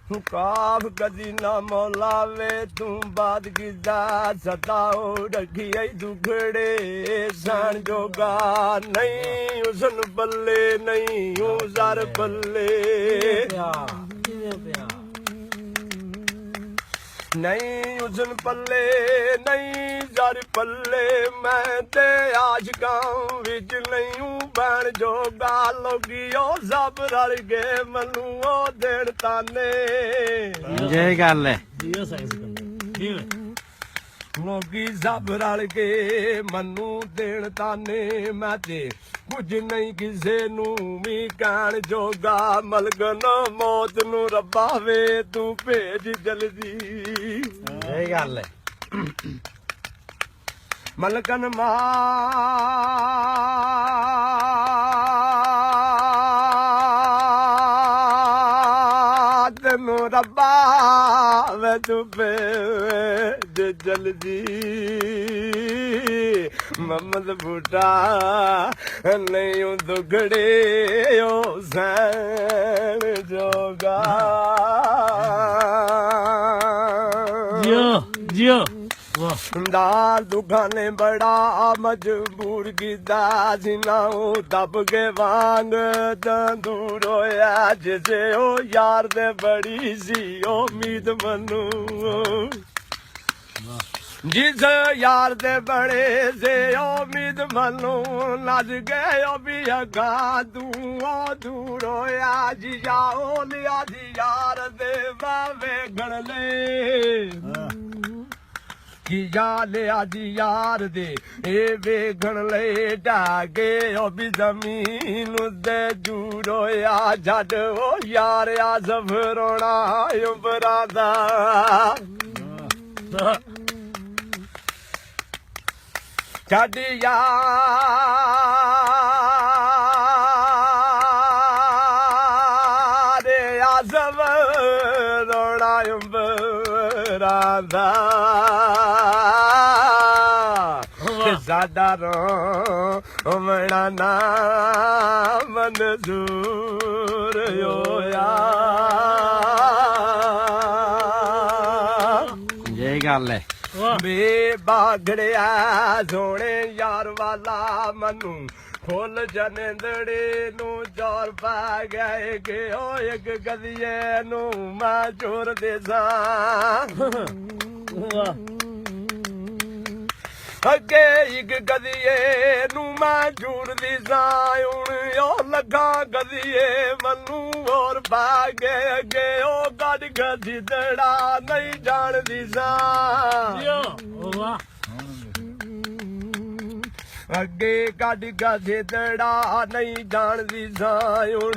काफ कदी ना मौलावे तू बात गिदा सताओ रखी दुखड़े सान जोगा नहीं उसन बल्ले नहीं उजार बल्ले नहीं उसन पल्ले नहीं जार पल्ले मैं ते आज गाँव विच नहीं बन जोगा लोगी ओ सब रल गए मनु ओ देन ताने जय गल है लोगी सब रल के मनु देन ताने मैं ते कुछ नहीं किसे नू भी कहण जोगा मलगन मौत नू रब्बा वे तू भेज जल्दी जय गल है मलकन तेनू रब्बा वे तू भेज जल्दी मोहम्मद बूटा नहीं दुगड़े ओ सैन जोगा जियो दाल दुखाने बड़ा मजबूर कीता सिनाओ दब के वांग दूर होया जिसे ओ यार दे बड़ी सी उम्मीद मनु जिस यार दे बड़े से उम्मीद मनु नज गए भी अगा तू दूर होया जी जाओ लिया जी यार दे बावे गण ले कि लिया जी यार दे ए वेखण ले ढागे ओ भी जमीन दे दूर होया जड ओ यार आ सफरोना उबरादा छड़ यार आ सफरोना उबरादा साडा रोमना ना मंजूर होया जय गल है बे बागड़िया सोने यार वाला मनु फुल जनेंदड़े नू जोर पा गए के ओ एक गदिए नू मैं चोर देसा अगे एक गदिए नू मैं जूर दी सां हुण ओ लगा गदिए मनु और भागे अगे ओ गड गदिदड़ा नहीं जान दी सां अगे गड गदिदड़ा नहीं जान दी सां हुण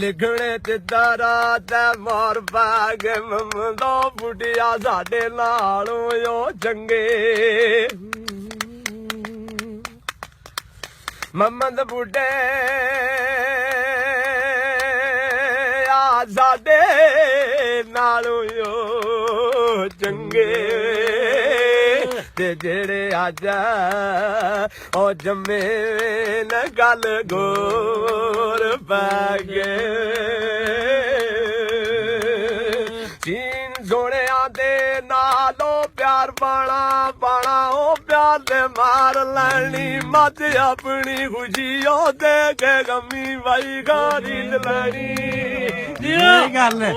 लिखणे ते दरा ते मार भागे ममदो बुढ़िया साडे नाल ओ चंगे मोहम्मद बुढ़े आ साडे नालों चंगे ते जेड़े अज ओ जमे न गल गोर पै गए चीन सोने दे नालों प्यार पाना पाना ओ प्यार दे मार लैनी मत अपनी खुशी ओ दे के गमी भाई खरीद लैनी जय गल है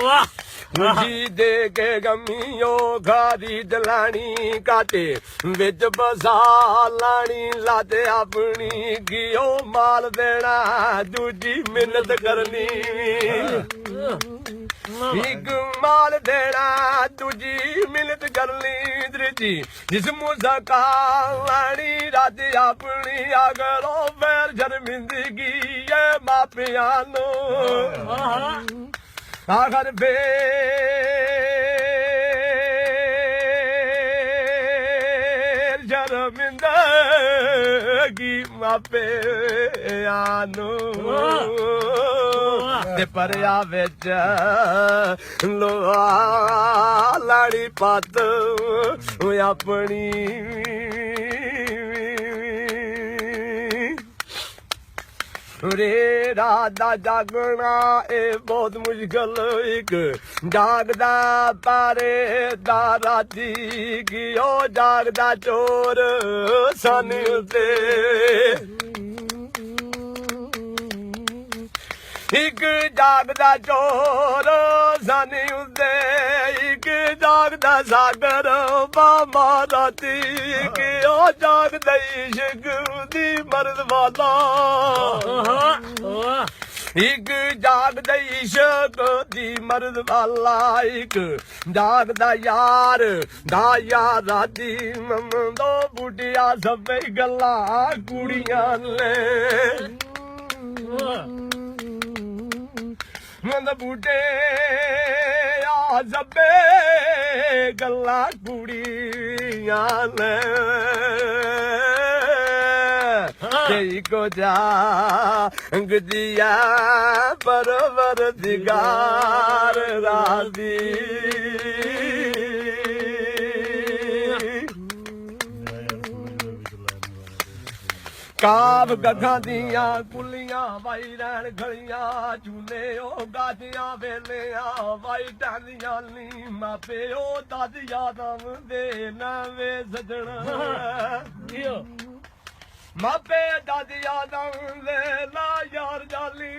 खुशी दे के गमी ओ खरीद लैनी काटे विच बसा लानी लाते अपनी की ओ माल देना दूजी मिन्नत करनी एक माल देना तुझी मिलत करनी त्रिजी जिसमु सका लानी रात अपनी अगरो फिर शर्मिंदगी ये मापिया नो आखिर फिर शर्मिंदगी मापिया नो परिया बिच लोहा लाड़ी पत अपनी ਰੇ ਰਾਤ ਦਾ ਜਾਗਣਾ ਇਹ ਬਹੁਤ ਮੁਸ਼ਕਲ ਇੱਕ ਜਾਗਦਾ ਪਾਰੇ ਦਾ ਰਾਤੀ ਕੀ ਉਹ ਜਾਗਦਾ ਚੋਰ ਸਾਨੀ ਉਤੇ ਇੱਕ ਜਾਗਦਾ ਚੋਰ ਸਾਨੀ ਉਤੇ ਇੱਕ ਜਾਗਦਾ ਸਾਗਰ ਬਾਮਾ ਰਾਤੀ ਕਿ ਉਹ ਜਾਗਦਾ ਇਸ਼ਕ ਦੀ ਮਰਦ ਵਾਲਾ ਇੱਕ ਜਾਗਦਾ ਇਸ਼ਕ ਦੀ ਮਰਦ ਵਾਲਾ ਇੱਕ ਜਾਗਦਾ ਯਾਰ ਦਾ ਯਾਰ ਰਾਤੀ ਮੰਦੋ ਬੁੱਢੀਆਂ ਸਭੇ ਗੱਲਾਂ ਕੁੜੀਆਂ ਨੇ ਮੰਦ ਬੁੱਢੇ ਆ ਸਭੇ ਗੱਲਾਂ ਕੁੜੀਆਂ ਨੇ ਤੇ ਕੋ ਜਾ ਅੰਗਦੀਆ ਪਰਵਰ ਦਿਗਾਰ ਰਾਦੀ ਕਾਬ ਗੱਗਾਂ ਦੀਆਂ ਕੁੱਲੀਆਂ ਵਾਈ ਰਹਿਣ ਗਲੀਆਂ ਝੂਲੇ ਉਹ ਗਾਜੀਆਂ ਵੇਲਿਆਂ ਵਾਈ ਟਾਂਦੀਆਂ ਨੀ ਮਾਪੇ ਉਹ ਦੱਸ ਯਾਦਾਂ ਦੇ ਨਵੇਂ ਸਜਣਾ ਮਾਪੇ ਦੱਸ ਯਾਦਾਂ ਦੇ ਨਾ ਯਾਰ ਜਾਲੀ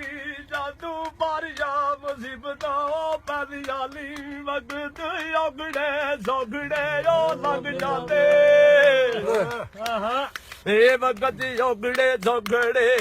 ਜਾਦੂ ਬਾਰਿਆ ਮੁਸੀਬਤਾਂ ਉਹ ਪੈਦੀ ਜਾਲੀ ਵਕਤ ਔਗੜੇ ਸੌਗੜੇ ਉਹ ਲੱਗ ਜਾਂਦੇ ਇਹ ਵਕਤ ਔਗੜੇ ਸੌਗੜੇ